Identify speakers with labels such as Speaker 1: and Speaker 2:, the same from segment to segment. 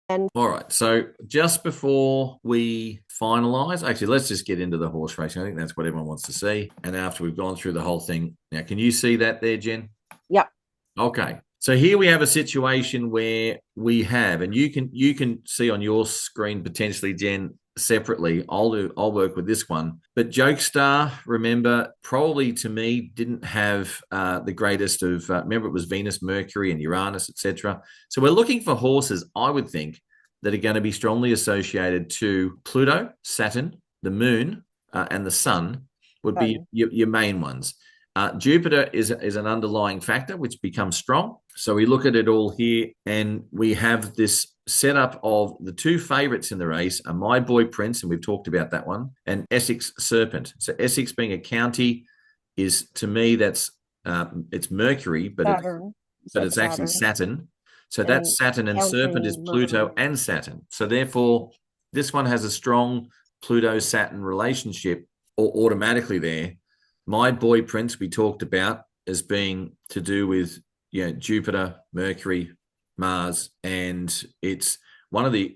Speaker 1: And
Speaker 2: All right. So just before we finalize, actually, let's just get into the horse racing. I think that's what everyone wants to see. And after we've gone through the whole thing, now, can you see that there, Jen?
Speaker 1: yeah,
Speaker 2: Okay. So here we have a situation where we have, and you can see on your screen potentially, Jen, separately. I'll work with this one. But Jokestar, remember, probably to me didn't have the greatest of. Remember, it was Venus, Mercury, and Uranus, etc. So we're looking for horses, I would think, that are going to be strongly associated to Pluto, Saturn, the Moon, and the Sun would be
Speaker 1: fun.
Speaker 2: your main ones. Jupiter is an underlying factor which becomes strong. So we look at it all here, and we have this setup of the two favourites in the race are My Boy Prince, and we've talked about that one, and Essex Serpent. So Essex being a county is to me it's Mercury, but
Speaker 1: Saturn. You said
Speaker 2: it's actually
Speaker 1: Saturn
Speaker 2: Saturn. So
Speaker 1: and
Speaker 2: that's Saturn, and Serpent is
Speaker 1: counting
Speaker 2: Pluto
Speaker 1: Mercury.
Speaker 2: and Saturn. So therefore, this one has a strong Pluto Saturn relationship or automatically there. My Boy Prince we talked about as being to do with Jupiter, Mercury, Mars, and it's one of the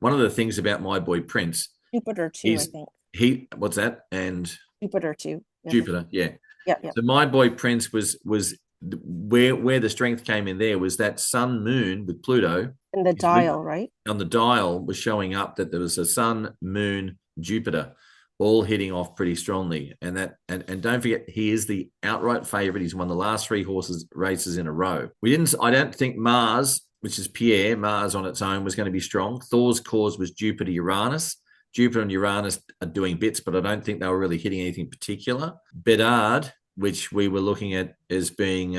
Speaker 2: one of the things about My Boy Prince
Speaker 1: Jupiter too, I
Speaker 2: is
Speaker 1: think.
Speaker 2: he what's that and
Speaker 1: Jupiter too. Yes.
Speaker 2: Jupiter, yeah.
Speaker 1: Yeah, yeah.
Speaker 2: So My Boy Prince was where the strength came in there was that Sun Moon with Pluto
Speaker 1: And the
Speaker 2: is with
Speaker 1: dial, right?
Speaker 2: on the dial was showing up that there was a Sun, Moon, Jupiter all hitting off pretty strongly. And don't forget he is the outright favorite. He's won the last three horses races in a row. I don't think Mars, which is Pierre, Mars on its own was going to be strong. Thor's cause was Jupiter Uranus. Jupiter and Uranus are doing bits, but I don't think they were really hitting anything particular. Bedard, which we were looking at as being,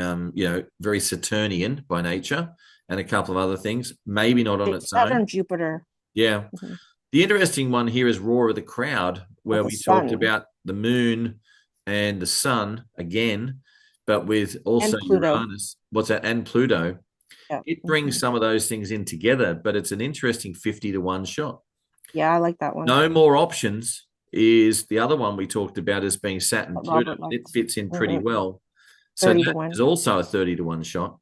Speaker 2: very Saturnian by nature, and a couple of other things, maybe not on
Speaker 1: It's
Speaker 2: its own.
Speaker 1: Saturn, Jupiter,
Speaker 2: Yeah.
Speaker 1: mhm,
Speaker 2: The interesting one here is Roar of the Crowd,
Speaker 1: with
Speaker 2: where
Speaker 1: the
Speaker 2: we talked
Speaker 1: sun
Speaker 2: about the moon and the sun again, but with also
Speaker 1: and Pluto.
Speaker 2: Uranus, what's that, and Pluto.
Speaker 1: Yeah.
Speaker 2: It brings
Speaker 1: Mhm.
Speaker 2: some of those things in together, but it's an interesting 50 to 1 shot.
Speaker 1: Yeah, I like that one.
Speaker 2: No More Options is the other one we talked about as being Saturn
Speaker 1: That
Speaker 2: Pluto.
Speaker 1: Robert
Speaker 2: It
Speaker 1: likes.
Speaker 2: fits in pretty
Speaker 1: Mhm.
Speaker 2: well. So
Speaker 1: 30 to
Speaker 2: that is
Speaker 1: 1.
Speaker 2: also a 30 to 1 shot.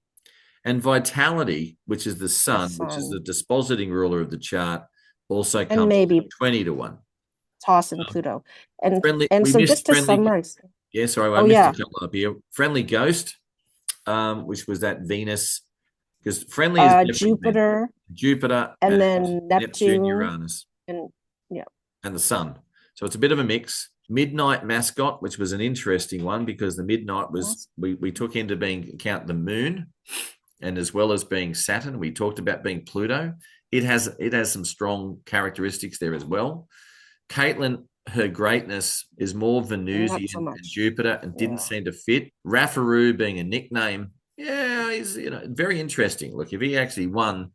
Speaker 2: And Vitality, which is the
Speaker 1: The
Speaker 2: sun, which is the
Speaker 1: sun.
Speaker 2: dispositing ruler of the chart, also
Speaker 1: And
Speaker 2: comes
Speaker 1: maybe
Speaker 2: 20 to 1.
Speaker 1: toss in Pluto. And
Speaker 2: Friendly,
Speaker 1: and
Speaker 2: we
Speaker 1: so
Speaker 2: missed
Speaker 1: just to
Speaker 2: friendly.
Speaker 1: summarize.
Speaker 2: Yeah, sorry, I
Speaker 1: Oh
Speaker 2: missed a
Speaker 1: yeah.
Speaker 2: couple up here. Friendly Ghost, which was that Venus, because friendly is definitely Venus,
Speaker 1: Jupiter
Speaker 2: Jupiter,
Speaker 1: and
Speaker 2: and
Speaker 1: then
Speaker 2: Neptune,
Speaker 1: Neptune
Speaker 2: Uranus,
Speaker 1: and yeah.
Speaker 2: and the Sun. So it's a bit of a mix. Midnight Mascot, which was an interesting one because the midnight was
Speaker 1: That's
Speaker 2: we took into being count the moon, and as well as being Saturn, we talked about being Pluto. It has some strong characteristics there as well. Caitlin, her greatness is more
Speaker 1: not so
Speaker 2: Venusian and
Speaker 1: much.
Speaker 2: Jupiter and didn't
Speaker 1: Yeah.
Speaker 2: seem to fit. Raffaroo being a nickname, yeah, he's very interesting. Look, if he actually won,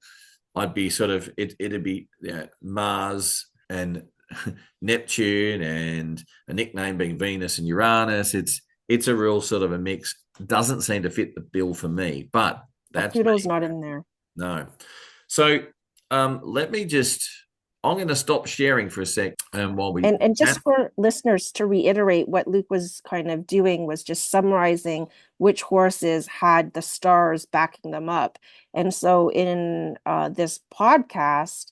Speaker 2: I'd be sort of it'd be Mars and Neptune and a nickname being Venus and Uranus. It's a real sort of a mix. Doesn't seem to fit the bill for me, but that's
Speaker 1: Pluto's
Speaker 2: me.
Speaker 1: not in there.
Speaker 2: No. So let me just. I'm going to stop sharing for a sec, while we
Speaker 1: And
Speaker 2: chat.
Speaker 1: just for listeners to reiterate, what Luke was kind of doing was just summarizing which horses had the stars backing them up. And so in this podcast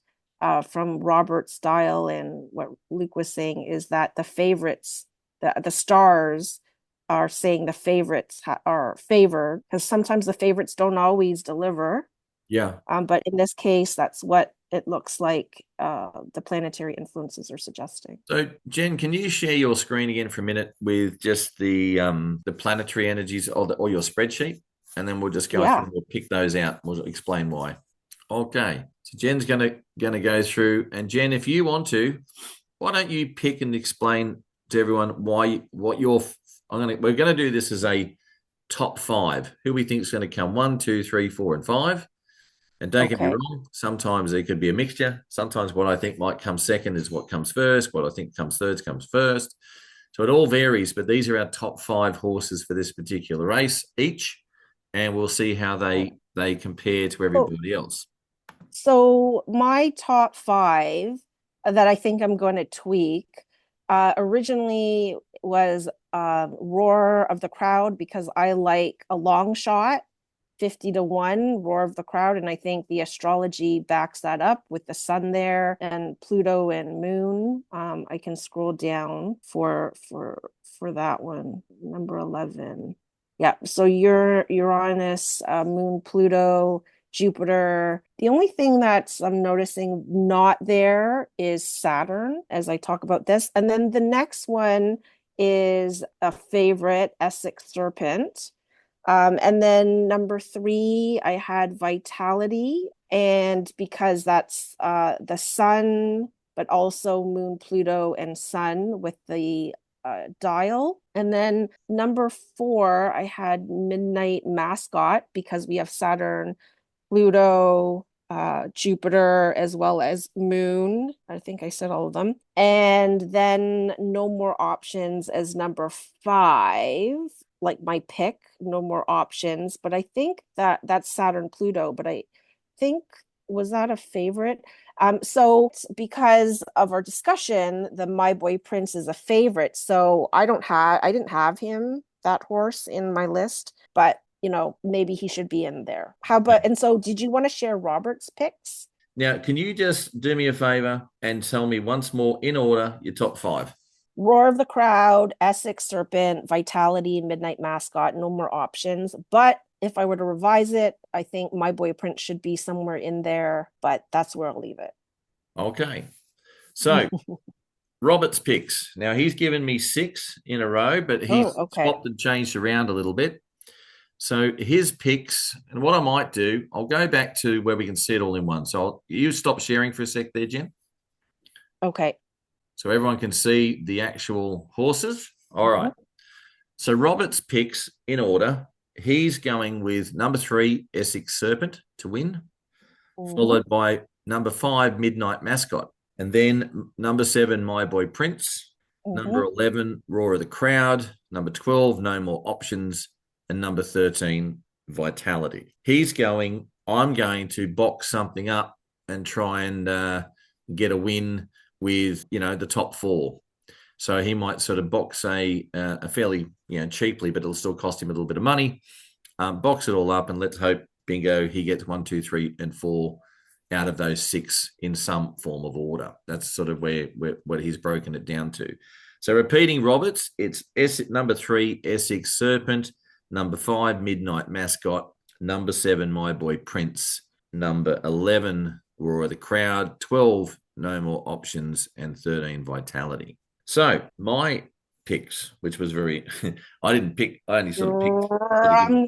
Speaker 1: from Robert Style, and what Luke was saying is that the favorites, the stars are saying the favorites are favored, because sometimes the favorites don't always deliver.
Speaker 2: Yeah.
Speaker 1: But in this case, that's what it looks like the planetary influences are suggesting.
Speaker 2: So, Jen, can you share your screen again for a minute with just the planetary energies or your spreadsheet, and then we'll just go through
Speaker 1: Yeah.
Speaker 2: and we'll pick those out. We'll explain why. Okay. So Jen's gonna go through, and Jen, if you want to, why don't you pick and explain to everyone why what your we're gonna do this as a top five. Who we think is going to come one, two, three, four, and five. And don't get me
Speaker 1: Okay.
Speaker 2: wrong, sometimes there could be a mixture. Sometimes what I think might come second is what comes first. What I think comes third comes first. So it all varies, but these are our top five horses for this particular race each, and we'll see how
Speaker 1: Okay.
Speaker 2: they compare to
Speaker 1: So,
Speaker 2: everybody else.
Speaker 1: so my top five that I think I'm going to tweak originally was Roar of the Crowd, because I like a long shot. 50-1 roar of the crowd. And I think the astrology backs that up with the sun there and Pluto and moon. I can scroll down for that one, number 11. Yeah, so Uranus, moon, Pluto, Jupiter. The only thing that's I'm noticing not there is Saturn as I talk about this. And then the next one is a favorite, Essex Serpent. And then number 3, I had Vitality. And because that's the sun, but also moon, Pluto, and sun with the dial. And then number 4, I had Midnight Mascot because we have Saturn, Pluto, Jupiter, as well as Moon. I think I said all of them. And then No More Options as number 5, like my pick, No More Options. But I think that's Saturn, Pluto. But I think, was that a favorite? So because of our discussion, the My Boy Prince is a favorite. So I didn't have him, that horse, in my list, but maybe he should be in there. And so did you want to share Robert's picks?
Speaker 2: Now, can you just do me a favor and tell me once more in order your top 5?
Speaker 1: Roar of the Crowd, Essex Serpent, Vitality, Midnight Mascot, No More Options. But if I were to revise it, I think My Boy Prince should be somewhere in there, but that's where I'll leave it.
Speaker 2: Okay. So Robert's picks. Now he's given me 6 in a row, but he's swapped and changed around a little bit. So his picks, and what I might do, I'll go back to where we can see it all in one. So you stop sharing for a sec there, Jen.
Speaker 1: Okay.
Speaker 2: So everyone can see the actual horses. All right. So Robert's picks in order. He's going with number 3, Essex Serpent to win, followed by number 5, Midnight Mascot. And then number 7, My Boy Prince. Number 11, Roar of the Crowd. Number 12, No More Options. And number 13, Vitality. I'm going to box something up and try and get a win with, the top 4. So he might sort of box a fairly, cheaply, but it'll still cost him a little bit of money. Box it all up and let's hope, bingo, he gets 1, 2, 3, and 4 out of those 6 in some form of order. That's sort of where what he's broken it down to. So repeating Roberts, it's number 3, Essex Serpent. Number 5, Midnight Mascot. Number 7, My Boy Prince. Number 11, Roar of the Crowd. 12, No More Options. And 13, Vitality. So my picks, which was very, I only sort of picked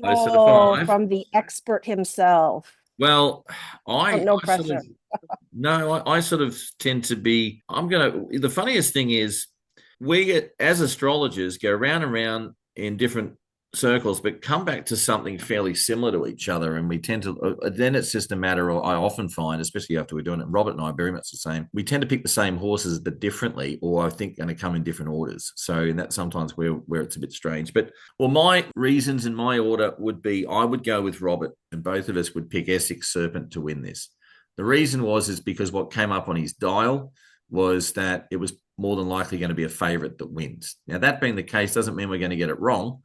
Speaker 2: close to the 5.
Speaker 1: From the expert himself.
Speaker 2: Well,
Speaker 1: no pressure.
Speaker 2: I sort of tend to be, the funniest thing is we as astrologers go round and round in different circles, but come back to something fairly similar to each other. And we tend to, then it's just a matter of, I often find, especially after we're doing it, Robert and I are very much the same. We tend to pick the same horses, but differently, or I think going to come in different orders. So in that sometimes where it's a bit strange. But my reasons in my order would be, I would go with Robert and both of us would pick Essex Serpent to win this. The reason is because what came up on his dial was that it was more than likely going to be a favorite that wins. Now, that being the case doesn't mean we're going to get it wrong.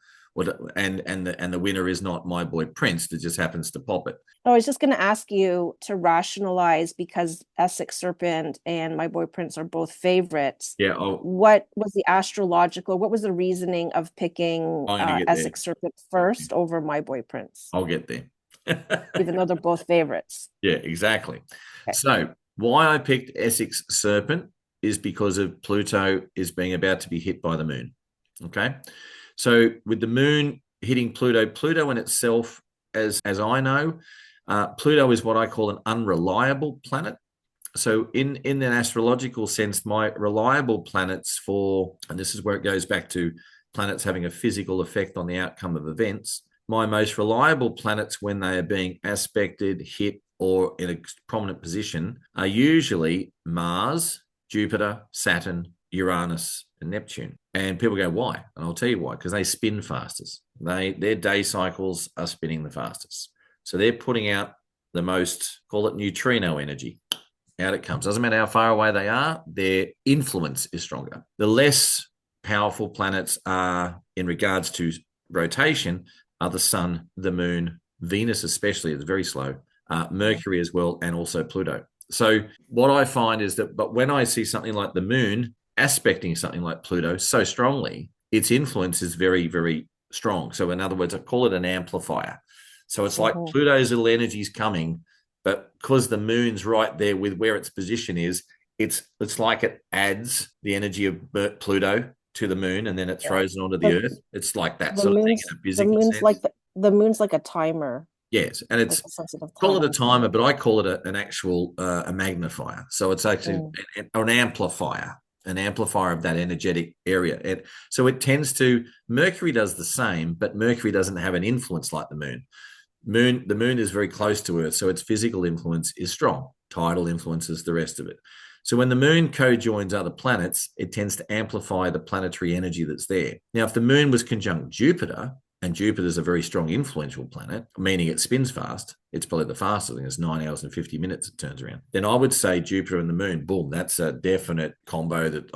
Speaker 2: And the winner is not My Boy Prince that just happens to pop it.
Speaker 1: I was just going to ask you to rationalize, because Essex Serpent and My Boy Prince are both favorites.
Speaker 2: Yeah.
Speaker 1: What was the reasoning of picking Essex Serpent first over My Boy Prince?
Speaker 2: I'll get there.
Speaker 1: Even though they're both favorites.
Speaker 2: Yeah, exactly. Okay. So why I picked Essex Serpent is because of Pluto is being about to be hit by the moon. Okay. So with the moon hitting Pluto in itself, as I know, Pluto is what I call an unreliable planet. So in an astrological sense, my reliable planets and this is where it goes back to planets having a physical effect on the outcome of events, my most reliable planets when they are being aspected, hit, or in a prominent position are usually Mars, Jupiter, Saturn, Uranus, and Neptune. And people go, why? And I'll tell you why, because they spin fastest. Their day cycles are spinning the fastest. So they're putting out the most, call it neutrino energy. Out it comes. Doesn't matter how far away they are, their influence is stronger. The less powerful planets are in regards to rotation are the sun, the moon, Venus especially is very slow, Mercury as well, and also Pluto. So what I find is that, but when I see something like the moon aspecting something like Pluto so strongly, its influence is very, very strong. So in other words, I call it an amplifier. So it's like Pluto's little energy is coming, but because the moon's right there with where its position is, it's like it adds the energy of Pluto to the moon, and then it throws it onto the Earth. It's like that sort of thing in a physical sense.
Speaker 1: The moon's like a timer.
Speaker 2: Yes, and it's call it a timer, but I call it an actual a magnifier. So it's actually an amplifier of that energetic area. And so it tends to, Mercury does the same, but Mercury doesn't have an influence like the moon. The moon is very close to Earth, so its physical influence is strong. Tidal influences the rest of it. So when the moon co-joins other planets, it tends to amplify the planetary energy that's there. Now, if the moon was conjunct Jupiter, and Jupiter is a very strong influential planet, meaning it spins fast, it's probably the fastest thing, it's 9 hours and 50 minutes it turns around, then I would say Jupiter and the moon, boom, that's a definite combo that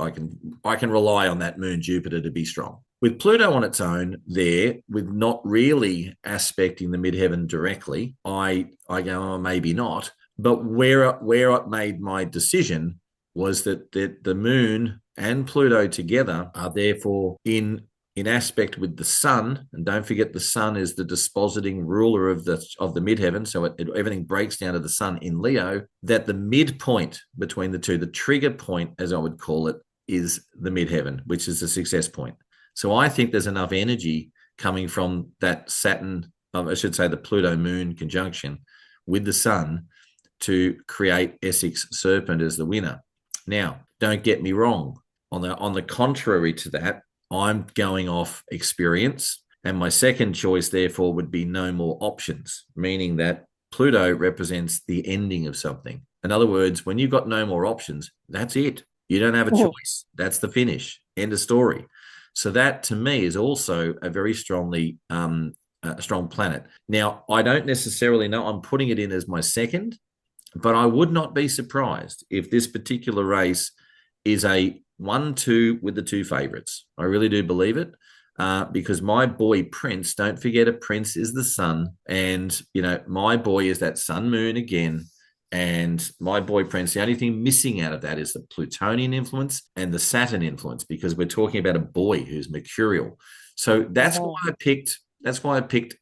Speaker 2: I can rely on that moon Jupiter to be strong. With Pluto on its own there, with not really aspecting the midheaven directly, I go, oh, maybe not. But where it made my decision was that the moon and Pluto together are therefore in aspect with the sun, and don't forget the sun is the dispositing ruler of the midheaven, so everything breaks down to the sun in Leo, that the midpoint between the two, the trigger point, as I would call it, is the midheaven, which is the success point. So I think there's enough energy coming from that Saturn, I should say the Pluto moon conjunction with the sun to create Essex Serpent as the winner. Now, don't get me wrong. On the contrary to that, I'm going off experience. And my second choice, therefore, would be no more options, meaning that Pluto represents the ending of something. In other words, when you've got no more options, that's it. You don't have a choice. That's the finish. End of story. So that, to me, is also a very strongly a strong planet. Now, I don't necessarily know. I'm putting it in as my second, but I would not be surprised if this particular race is a 1-2 with the two favorites. I really do believe it, because my boy Prince, don't forget a Prince is the sun, and my boy is that sun moon again. And my boy Prince, the only thing missing out of that is the Plutonian influence and the Saturn influence, because we're talking about a boy who's mercurial. So that's why I picked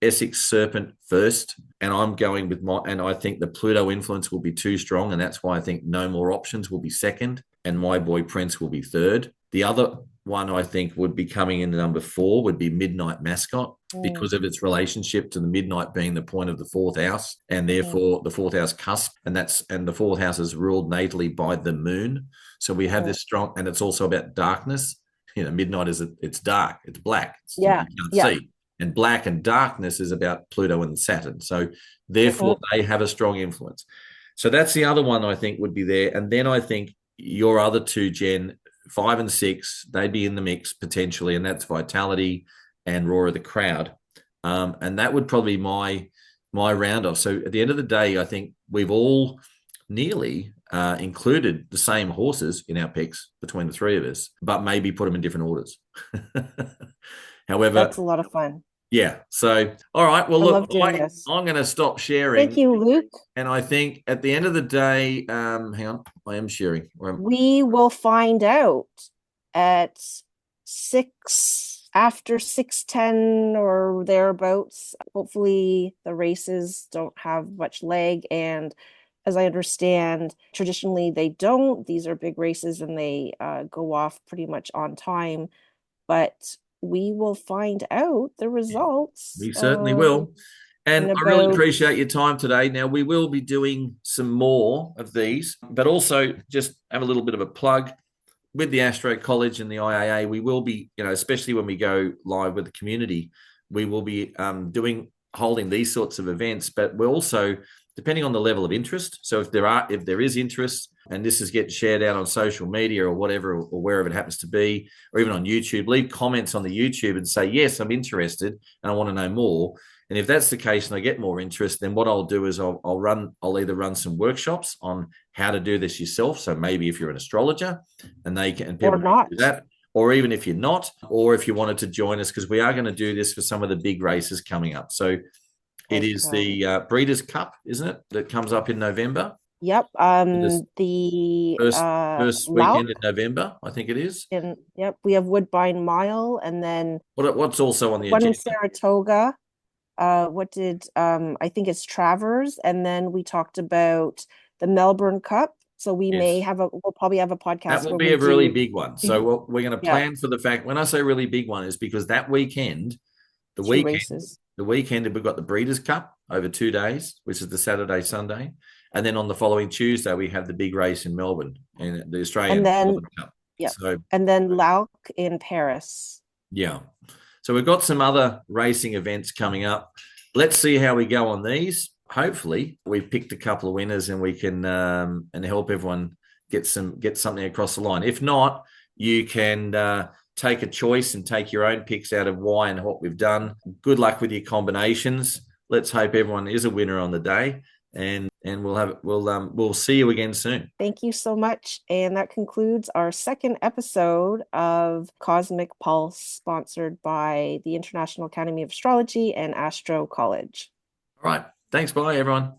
Speaker 2: Essex Serpent first, and I'm going with and I think the Pluto influence will be too strong, and that's why I think no more options will be second, and my boy Prince will be third. The other one I think would be coming in number 4 would be Midnight Mascot, because of its relationship to the midnight being the point of the fourth house, and therefore the fourth house cusp, and the fourth house is ruled natally by the moon. So we have this strong, and it's also about darkness. Midnight it's dark, it's black, you can't see. And black and darkness is about Pluto and Saturn. So therefore they have a strong influence. So that's the other one I think would be there. And then I think your other two, Jen, 5 and 6, they'd be in the mix potentially, and that's Vitality and Roar of the Crowd. And that would probably be my round off. So at the end of the day, I think we've all nearly included the same horses in our picks between the three of us, but maybe put them in different orders. However,
Speaker 1: that's a lot of fun.
Speaker 2: Yeah. So, all right. Well, look, I'm going to stop sharing.
Speaker 1: Thank you, Luke.
Speaker 2: And I think at the end of the day, hang on, I am sharing.
Speaker 1: We will find out at after 6:10 or thereabouts. Hopefully the races don't have much lag. And as I understand, traditionally they don't. These are big races and they go off pretty much on time. But we will find out the results.
Speaker 2: We certainly will. And I really appreciate your time today. Now, we will be doing some more of these, but also just have a little bit of a plug with the Astro College and the IAA. We will be, especially when we go live with the community, we will be holding these sorts of events, but we're also, depending on the level of interest. So if there is interest, and this is getting shared out on social media or whatever, or wherever it happens to be, or even on YouTube, leave comments on the YouTube and say, yes, I'm interested and I want to know more. And if that's the case and I get more interest, then what I'll do is I'll either run some workshops on how to do this yourself. So maybe if you're an astrologer and people can do that, or even if you're not, or if you wanted to join us, because we are going to do this for some of the big races coming up. So It
Speaker 1: Like,
Speaker 2: is the Breeders' Cup, isn't it? That comes up in November.
Speaker 1: yep.
Speaker 2: This
Speaker 1: The
Speaker 2: first
Speaker 1: Lauk
Speaker 2: weekend in November, I think it is.
Speaker 1: and yep, we have Woodbine Mile, and then
Speaker 2: What's also on the
Speaker 1: one in
Speaker 2: agenda?
Speaker 1: Saratoga. What did I think it's Travers, and then we talked about the Melbourne Cup. So
Speaker 2: Yes.
Speaker 1: we'll probably have a
Speaker 2: That
Speaker 1: podcast
Speaker 2: will
Speaker 1: where
Speaker 2: be
Speaker 1: we
Speaker 2: a really
Speaker 1: do,
Speaker 2: big one. So we're going to
Speaker 1: yeah,
Speaker 2: plan for the fact, when I say really big one, is because that weekend, the
Speaker 1: two
Speaker 2: weekend,
Speaker 1: races.
Speaker 2: the weekend, we've got the Breeders' Cup over 2 days, which is the Saturday, Sunday. And then on the following Tuesday, we have the big race in Melbourne, and the
Speaker 1: And
Speaker 2: Australian
Speaker 1: then
Speaker 2: Melbourne Cup.
Speaker 1: yeah,
Speaker 2: So,
Speaker 1: and then Lauk in Paris.
Speaker 2: yeah. So we've got some other racing events coming up. Let's see how we go on these. Hopefully, we've picked a couple of winners and we can and help everyone get something across the line. If not, you can take a choice and take your own picks out of why and what we've done. Good luck with your combinations. Let's hope everyone is a winner on the day, and we'll see you again soon.
Speaker 1: Thank you so much. And that concludes our second episode of Cosmic Pulse, sponsored by the International Academy of Astrology and Astro College.
Speaker 2: All right. Thanks. Bye, everyone.